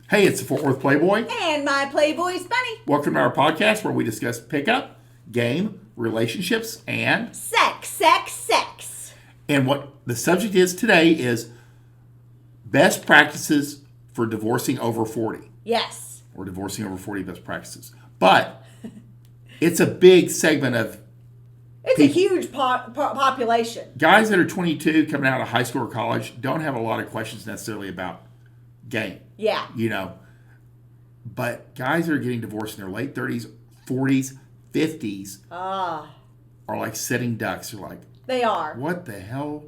Hey, it's the Fort Worth Playboy. And my Playboys Bunny. Welcome to our podcast where we discuss pickup, game, relationships, and Sex. And what the subject is today is best practices for divorcing over 40. Yes. Or divorcing over 40 best practices. But it's a big segment of It's a huge population. guys that are 22 coming out of high school or college don't have a lot of questions necessarily about game. Yeah. You know, but guys that are getting divorced in their late 30s, 40s, 50s are like sitting ducks. They're like, They are. what the hell?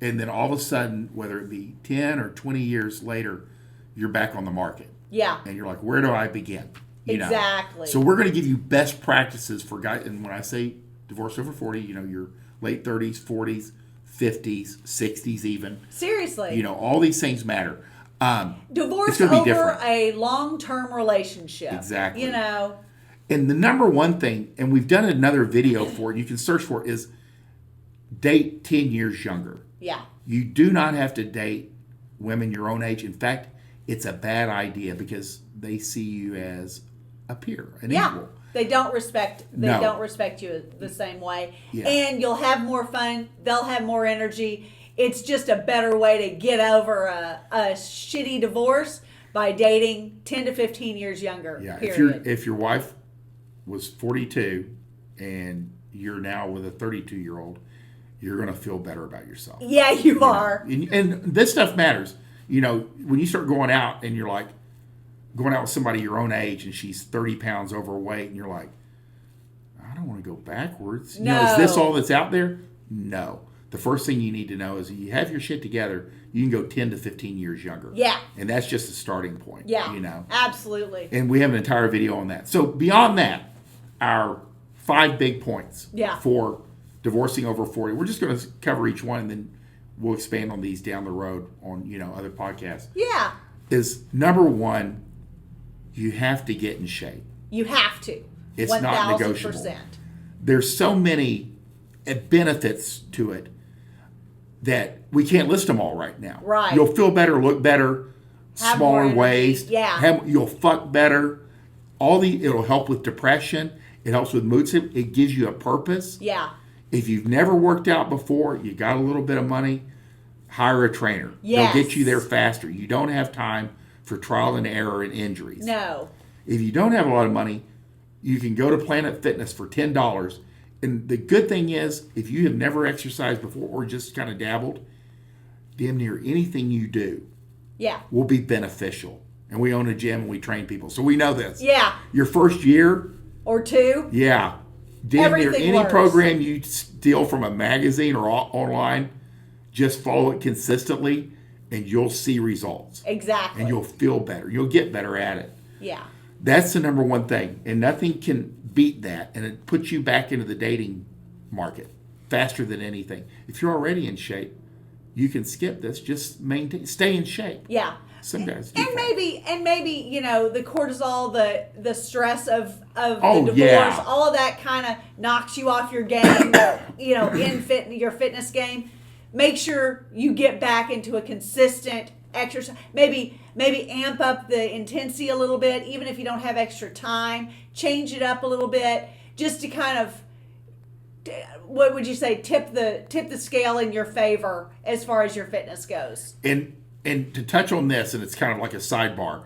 And then all of a sudden, whether it be 10 or 20 years later, you're back on the market. Yeah. And you're like, where do I begin? You know? Exactly. So we're going to give you best practices for guys. And when I say divorce over 40, you know, your late 30s, 40s, 50s, 60s even. Seriously. You know, all these things matter. Divorce over over a long-term relationship. Exactly. You know. And the number one thing, and we've done another video for it, you can search for it, is date 10 years younger. Yeah. You do not have to date women your own age. In fact, it's a bad idea because they see you as a peer, an equal. They don't respect you the same way. Yeah. And you'll have more fun. They'll have more energy. It's just a better way to get over a shitty divorce by dating 10 to 15 years younger. Yeah. Period. If your wife was 42 and you're now with a 32-year-old, you're going to feel better about yourself. Yeah, you are. And this stuff matters. You know, when you start going out and you're like, going out with somebody your own age and she's 30 pounds overweight and you're like, I don't want to go backwards. No. You know, is this all that's out there? No. The first thing you need to know is you have your shit together, you can go 10 to 15 years younger. Yeah. And that's just a starting point. Yeah. You know? Absolutely. And we have an entire video on that. So beyond that, our 5 big points for divorcing over 40. We're just going to cover each one and then we'll expand on these down the road on, you know, other podcasts. Yeah. Is number 1, you have to get in shape. You have to. It's 1,000%. not negotiable. There's so many benefits to it that we can't list them all right now. Right. You'll feel better, look better, Have smaller more energy. waist. Yeah. You'll fuck better. It'll help with depression. It helps with mood swings. It gives you a purpose. Yeah. If you've never worked out before, you got a little bit of money, hire a trainer. Yes. They'll get you there faster. You don't have time for trial and error and injuries. No. If you don't have a lot of money, you can go to Planet Fitness for $10. And the good thing is, if you have never exercised before or just kind of dabbled, damn near anything you do will be beneficial. And we own a gym and we train people. So we know this. Yeah. Your first year Or 2. yeah. Damn near Everything any works. program you steal from a magazine or online, just follow it consistently and you'll see results. Exactly. And you'll feel better. You'll get better at it. Yeah. That's the number one thing. And nothing can beat that. And it puts you back into the dating market faster than anything. If you're already in shape, you can skip this. Just stay in shape. Yeah. Some guys do. And maybe, you know, the cortisol, the stress of the divorce, yeah. all of that kind of knocks you off your game, you know, your fitness game. Make sure you get back into a consistent exercise. Maybe amp up the intensity a little bit, even if you don't have extra time. Change it up a little bit, just to kind of, what would you say, tip the scale in your favor as far as your fitness goes. And to touch on this, and it's kind of like a sidebar,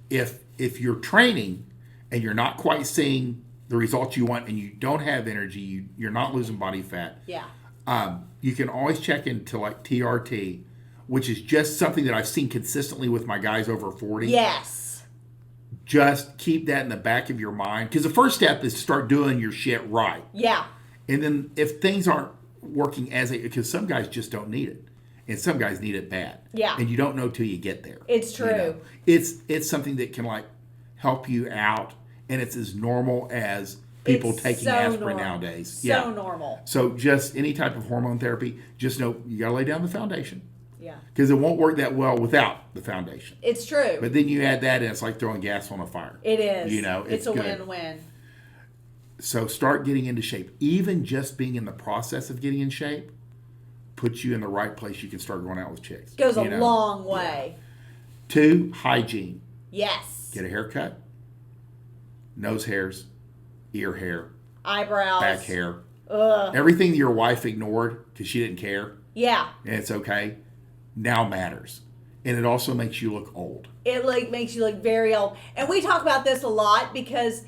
if you're training and you're not quite seeing the results you want and you don't have energy, you're not losing body fat. Yeah. You can always check into like TRT, which is just something that I've seen consistently with my guys over 40. Yes. Just keep that in the back of your mind. Because the first step is to start doing your shit right. Yeah. And then if things aren't working because some guys just don't need it. And some guys need it bad. Yeah. And you don't know till you get there. It's true. You know? It's something that can like help you out. And it's as normal as people taking aspirin nowadays. So normal. So just any type of hormone therapy, just know you got to lay down the foundation. Yeah. Because it won't work that well without the foundation. It's true. But then you add that and it's like throwing gas on a fire. It is. You know, it's a good. win-win. So start getting into shape. Even just being in the process of getting in shape puts you in the right place. You can start going out with chicks. Goes a long way. 2, hygiene. Yes. Get a haircut, nose hairs, ear hair, Eyebrows. back hair. Ugh. Everything that your wife ignored because she didn't care, Yeah. and it's okay, now matters. And it also makes you look old. It like makes you look very old. And we talk about this a lot because,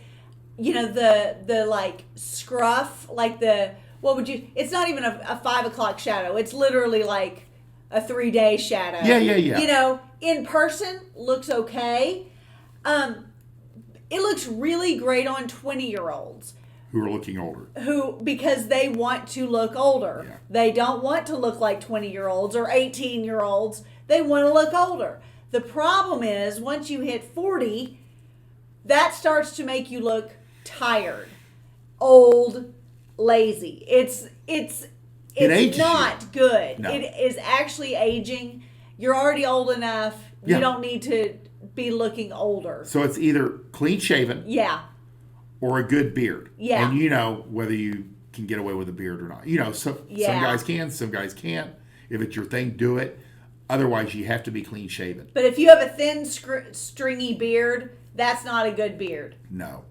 you know, the like scruff, like it's not even a 5 o'clock shadow. It's literally like a 3-day shadow. Yeah. You know, in person looks okay. It looks really great on 20-year-olds. Who are looking older. Because they want to look older. Yeah. They don't want to look like 20-year-olds or 18-year-olds. They want to look older. The problem is once you hit 40, that starts to make you look tired, old, lazy. It's ages not good. No. It is actually aging. You're already old enough. Yeah. You don't need to be looking older. So it's either clean shaven Yeah. or a good beard. Yeah. And you know whether you can get away with a beard or not. You know, some guys can, some guys can't. If it's your thing, do it. Otherwise, you have to be clean shaven. But if you have a thin, stringy beard, that's not a good beard. No.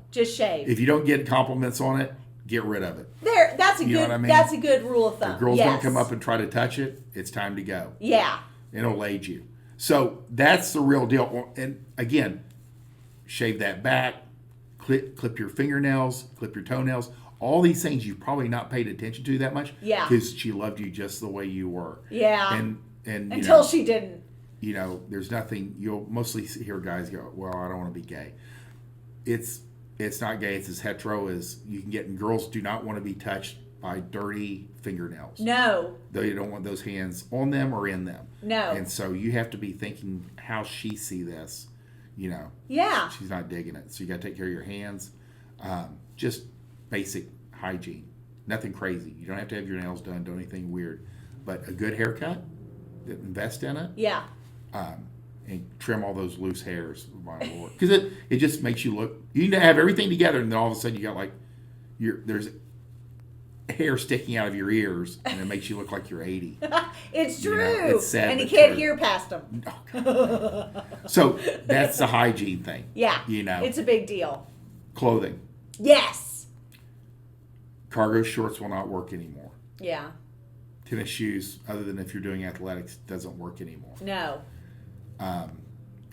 Just shave. If you don't get compliments on it, get rid of it. That's a You know what I mean? That's a good rule of thumb. If girls Yes. don't come up and try to touch it, it's time to go. Yeah. It'll age you. So that's the real deal. And again, shave that back, clip your fingernails, clip your toenails. All these things you've probably not paid attention to that much. Yeah. Because she loved you just the way you were. Yeah. And until she didn't. You know, there's nothing. You'll mostly hear guys go, "Well, I don't want to be gay." It's not gay. It's as hetero as you can get. And girls do not want to be touched by dirty fingernails. No. They don't want those hands on them or in them. No. And so you have to be thinking how she see this. You know. Yeah. She's not digging it. So you got to take care of your hands. Just basic hygiene. Nothing crazy. You don't have to have your nails done. Do anything weird. But a good haircut. Invest in it. Yeah. And trim all those loose hairs, my lord, because it just makes you look. You need to have everything together, and then all of a sudden you got like there's hair sticking out of your ears, and it makes you look like you're 80. It's true. You know, it's sad, and you but can't true. hear past them. So that's the hygiene thing. Yeah. You know, it's a big deal. Clothing, Yes. cargo shorts will not work anymore. Yeah. Tennis shoes, other than if you're doing athletics, doesn't work anymore. No.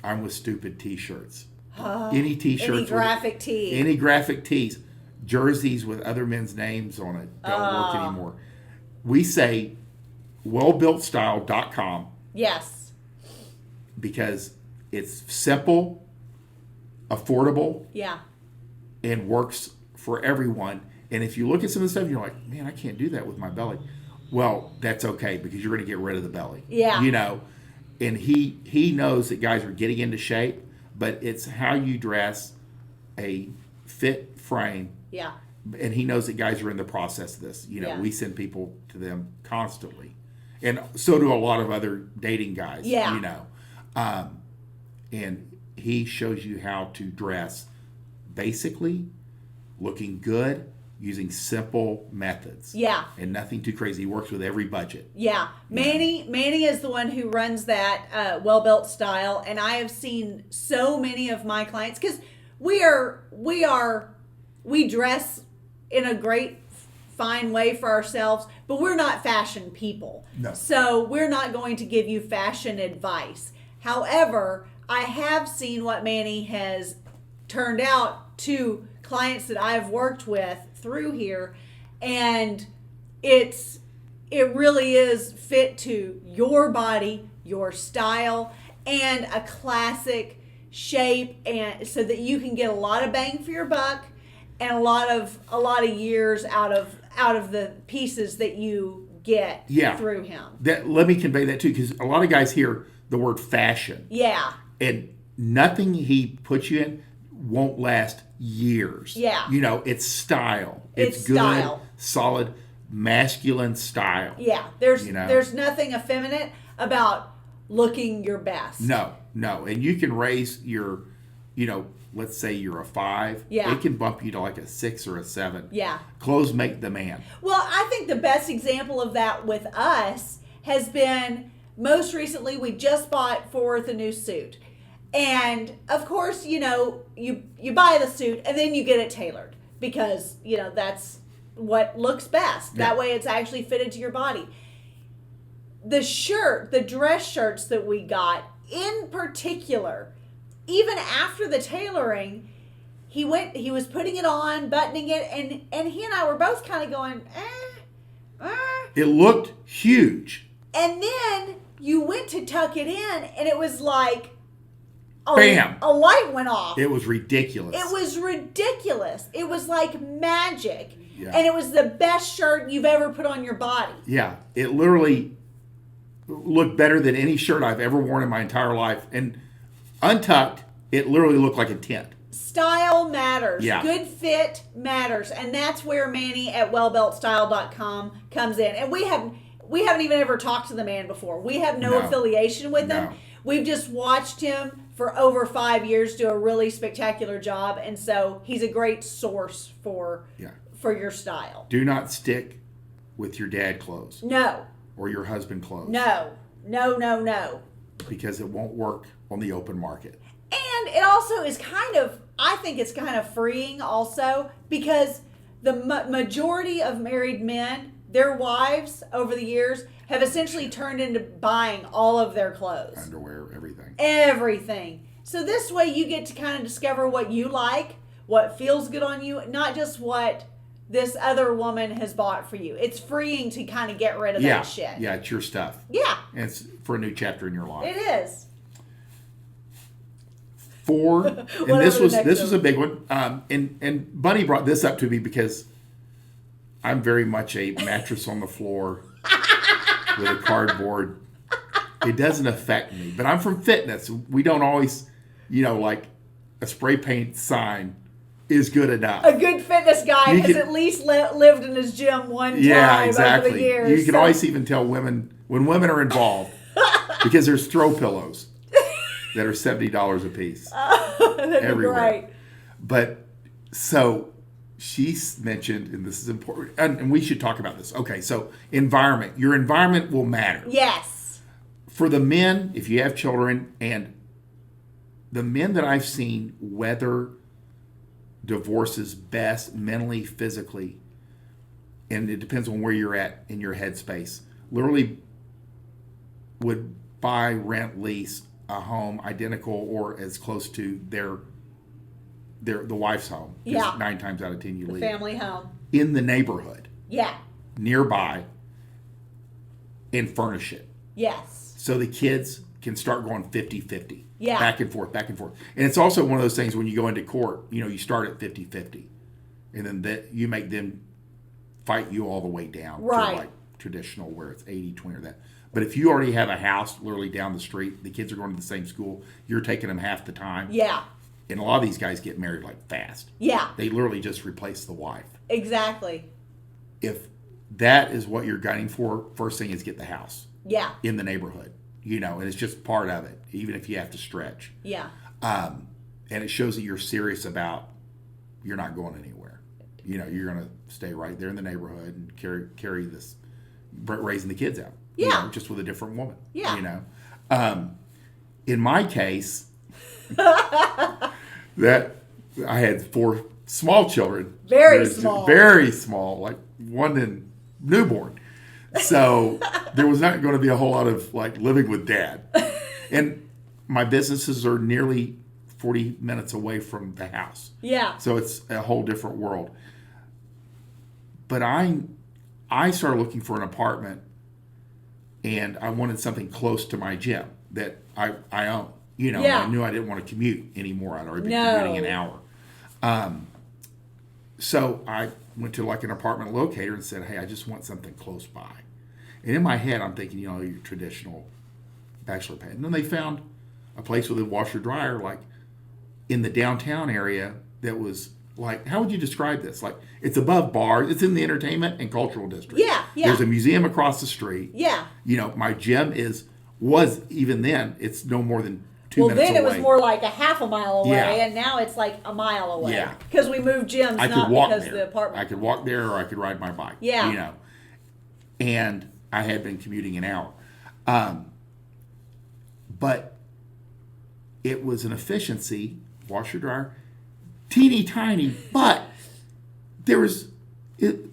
I'm with stupid T-shirts. Any T-shirts. Any graphic tee. Any graphic tees. Jerseys with other men's names on it don't work anymore. We say wellbuiltstyle.com Yes. because it's simple, affordable, Yeah. and works for everyone. And if you look at some of the stuff, you're like, man, I can't do that with my belly. Well, that's okay because you're going to get rid of the belly. Yeah. You know, and he knows that guys are getting into shape, but it's how you dress, a fit frame. Yeah. And he knows that guys are in the process of this. You know, Yeah. we send people to them constantly. And so do a lot of other dating guys. Yeah. You know. And he shows you how to dress basically, looking good, using simple methods. Yeah. And nothing too crazy. He works with every budget. Yeah. Manny is the one who runs that Well Built Style, and I have seen so many of my clients because we dress in a great fine way for ourselves, but we're not fashion people. No. So we're not going to give you fashion advice. However, I have seen what Manny has turned out to clients that I've worked with through here, and it really is fit to your body, your style, and a classic shape, and so that you can get a lot of bang for your buck and a lot of years out of the pieces that you get through him. Let me convey that too, because a lot of guys hear the word fashion. Yeah. And nothing he puts you in won't last years. Yeah. You know, it's style. It's good, style. solid, masculine style. Yeah. There's nothing effeminate about looking your best. No. And you can raise your, let's say you're a 5. Yeah. It can bump you to like a 6 or a 7. Yeah. Clothes make the man. Well, I think the best example of that with us has been most recently we just bought Forth a new suit. And of course, you buy the suit and then you get it tailored because, that's what looks best. Yeah. That way it's actually fitted to your body. The dress shirts that we got in particular, even after the tailoring, he was putting it on, buttoning it, and he and I were both kind of going, It looked huge. And then you went to tuck it in, and it was like, Bam! A light went off. It was ridiculous. It was ridiculous. It was like magic. Yeah. And it was the best shirt you've ever put on your body. Yeah, it literally looked better than any shirt I've ever worn in my entire life. And untucked, it literally looked like a tent. Style matters. Yeah. Good fit matters. And that's where Manny at wellbeltstyle.com comes in. And we haven't even ever talked to the man before. We have no affiliation with him. We've just watched him for over 5 years do a really spectacular job. And so he's a great source for your style. Do not stick with your dad clothes. No. Or your husband clothes. No. Because it won't work on the open market. And it also is I think it's kind of freeing also because the majority of married men, their wives over the years have essentially turned into buying all of their clothes. Underwear, everything. Everything. So this way you get to kind of discover what you like, what feels good on you, not just what this other woman has bought for you. It's freeing to kind of get rid of that shit. Yeah, it's your stuff. Yeah. And it's for a new chapter in your life. It is. 4, and this was a big one. And Bunny brought this up to me because I'm very much a mattress on the floor with a cardboard. It doesn't affect me, but I'm from fitness. We don't always, like a spray paint sign is good enough. A good fitness guy has at least lived in his gym one time over the years. You can always even tell when women are involved because there's throw pillows that are $70 a piece everywhere. Right. But so she mentioned, and this is important, and we should talk about this. Okay, so environment. Your environment will matter. Yes. For the men, if you have children, and the men that I've seen weather divorces best mentally, physically, and it depends on where you're at in your headspace, literally would buy, rent, lease a home identical or as close to the wife's home. Yeah. 9 times out of 10 you leave. Family home. In the neighborhood. Yeah. Nearby. And furnish it. Yes. So the kids can start going 50-50. Yeah. Back and forth. And it's also one of those things when you go into court, you start at 50-50. And then you make them fight you all the way down. Right. To like traditional where it's 80-20 or that. But if you already have a house literally down the street, the kids are going to the same school, you're taking them half the time. Yeah. And a lot of these guys get married like fast. Yeah. They literally just replace the wife. Exactly. If that is what you're gunning for, first thing is get the house. Yeah. In the neighborhood. And it's just part of it, even if you have to stretch. Yeah. And it shows that you're serious about you're not going anywhere. You're going to stay right there in the neighborhood and carry this, raising the kids out. Yeah. Just with a different woman. Yeah. In my case, that I had 4 small children. Very small. Very small, like one in newborn. So there was not going to be a whole lot of like living with dad. And my businesses are nearly 40 minutes away from the house. Yeah. So it's a whole different world. But I started looking for an apartment, and I wanted something close to my gym that I own. I knew I didn't want to commute anymore. I'd already been commuting an hour. So I went to like an apartment locator and said, hey, I just want something close by. And in my head, I'm thinking, your traditional bachelor pad. And then they found a place with a washer dryer, like in the downtown area that was like, how would you describe this? Like, it's above bars. It's in the entertainment and cultural district. Yeah, yeah. There's a museum across the street. Yeah. My gym was even then, it's no more than 2 minutes away. Well, then it was more like a half a mile away, Yeah. and now it's like a mile away. Yeah. Because we moved gyms, I not could walk because there. the apartment. I could walk there, or I could ride my bike. Yeah. And I had been commuting an hour. But it was an efficiency, washer dryer, teeny tiny, but there was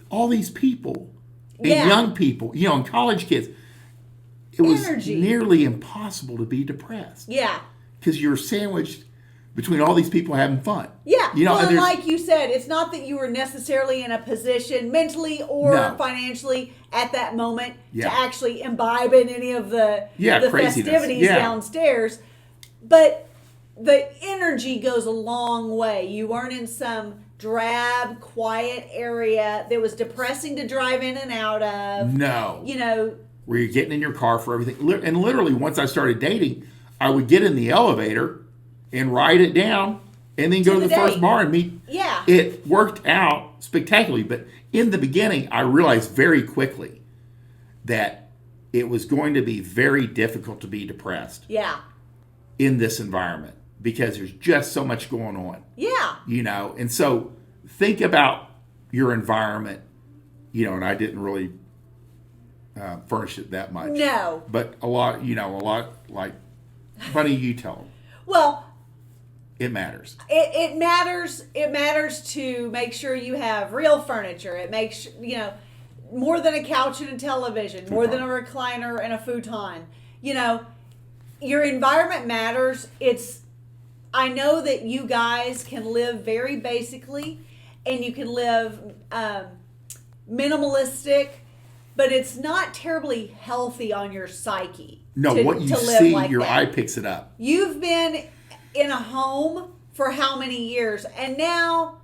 all these people and young people, and college kids. It was nearly impossible to be depressed. Yeah. Because you're sandwiched between all these people having fun. Yeah. Well, like you said, it's not that you were necessarily in a position mentally or financially at that moment to actually imbibe in any of the festivities downstairs. But the energy goes a long way. You weren't in some drab, quiet area that was depressing to drive in and out of. No. Where you're getting in your car for everything. And literally, once I started dating, I would get in the elevator and ride it down and then go to the first bar and meet. Yeah. It worked out spectacularly. But in the beginning, I realized very quickly that it was going to be very difficult to be depressed. Yeah. In this environment because there's just so much going on. Yeah. And so think about your environment, and I didn't really furnish it that much. No. But a lot like, Bunny, you tell them. Well, it matters. It matters. It matters to make sure you have real furniture. It makes, more than a couch and a television, more than a recliner and a futon. Your environment matters. I know that you guys can live very basically and you can live minimalistic, but it's not terribly healthy on your psyche. No, what you see, like your eye picks it up. You've been in a home for how many years? And now,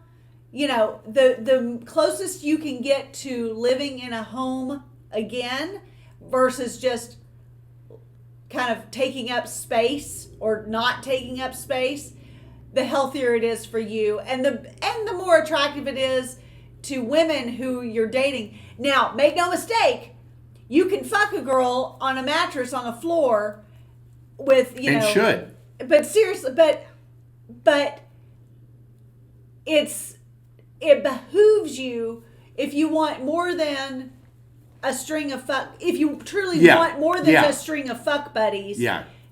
the closest you can get to living in a home again versus just kind of taking up space or not taking up space, the healthier it is for you and the more attractive it is to women who you're dating. Now, make no mistake, you can fuck a girl on a mattress on the floor with, and should. But seriously, but it behooves you if you want more than a string of if you truly want more than just a string of fuck buddies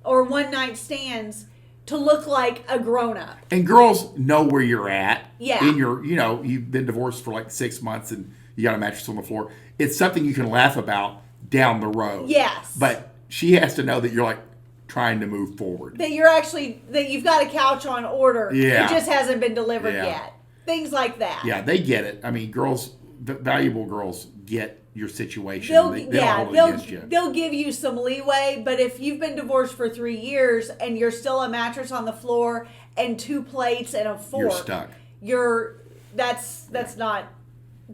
or one night stands, to look like a grown-up. And girls know where you're at. Yeah. In your, you've been divorced for like 6 months and you got a mattress on the floor. It's something you can laugh about down the road. Yes. But she has to know that you're like trying to move forward. That you've got a couch on order. Yeah. It just hasn't been delivered yet. Things like that. Yeah, they get it. I mean, valuable girls get your situation. They'll give you some leeway, but if you've been divorced for 3 years and you're still a mattress on the floor and 2 plates and a fork, you're stuck. That's not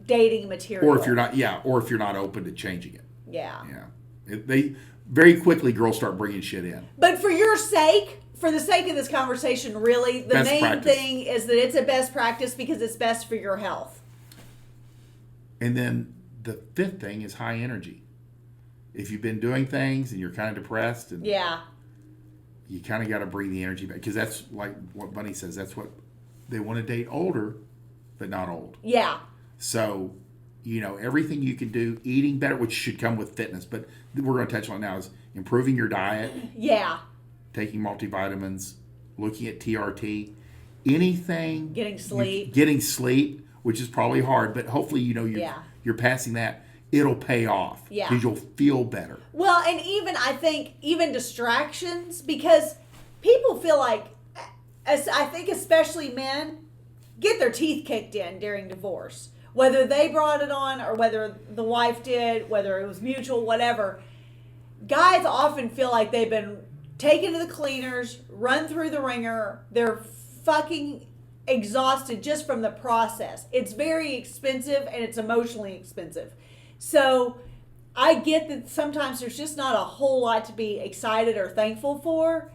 dating material. Or if you're not open to changing it. Yeah. Yeah. They very quickly girls start bringing shit in. But for your sake, for the sake of this conversation, really, the main thing is that it's a best practice because it's best for your health. And then the fifth thing is high energy. If you've been doing things and you're kind of depressed, and you kind of got to bring the energy back, because that's like what Bunny says. That's what they want to date, older, but not old. Yeah. So, everything you can do, eating better, which should come with fitness, but we're going to touch on now, is improving your diet. Yeah. Taking multivitamins, looking at TRT, anything. Getting sleep, which is probably hard, but hopefully you're passing that. It'll pay off. Yeah. Because you'll feel better. Well, and I think distractions, because people feel like, I think especially men, get their teeth kicked in during divorce. Whether they brought it on or whether the wife did, whether it was mutual, whatever. Guys often feel like they've been taken to the cleaners, run through the ringer. They're fucking exhausted just from the process. It's very expensive and it's emotionally expensive. So I get that sometimes there's just not a whole lot to be excited or thankful for,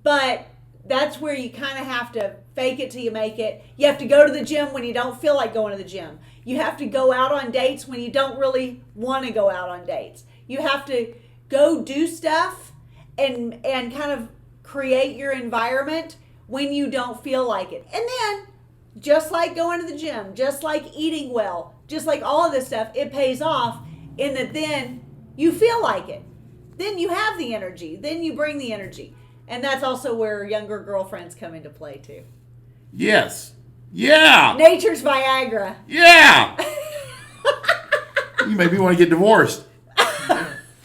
but that's where you kind of have to fake it till you make it. You have to go to the gym when you don't feel like going to the gym. You have to go out on dates when you don't really want to go out on dates. You have to go do stuff and kind of create your environment when you don't feel like it. And then, just like going to the gym, just like eating well, just like all of this stuff, it pays off in that then you feel like it. Then you have the energy. Then you bring the energy. And that's also where younger girlfriends come into play too. Yes. Yeah. Nature's Viagra. Yeah. You maybe want to get divorced.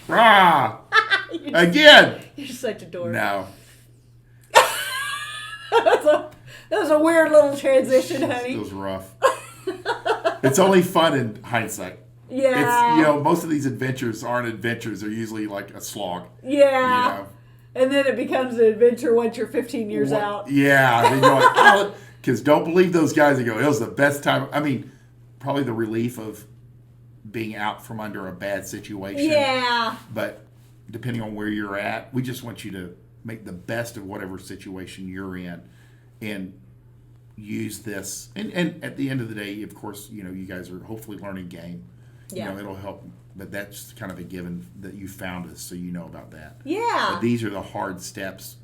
Again. You're such a dork. No. That was a weird little transition, honey. It was rough. It's only fun in hindsight. Yeah. It's, most of these adventures aren't adventures. They're usually like a slog. Yeah. And then it becomes an adventure once you're 15 years out. Yeah. Then you're like, oh, because don't believe those guys that go, it was the best time. I mean, probably the relief of being out from under a bad situation. Yeah. But depending on where you're at, we just want you to make the best of whatever situation you're in and use this. And at the end of the day, of course, you guys are hopefully learning game. Yeah. It'll help. But that's kind of a given that you found us, so you know about that. Yeah. But these are the hard steps.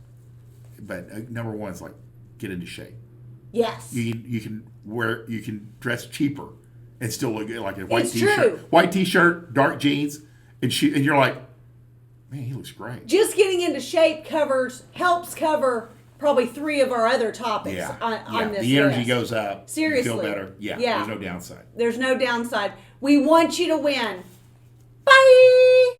But number one is like get into shape. Yes. You can dress cheaper and still look good, like a white It's t-shirt, true. white t-shirt, dark jeans, and you're like, man, he looks great. Just getting into shape helps cover probably 3 of our other topics on this The energy list. goes up. Seriously. You feel better. Yeah. Yeah. There's no downside. There's no downside. We want you to win. Bye.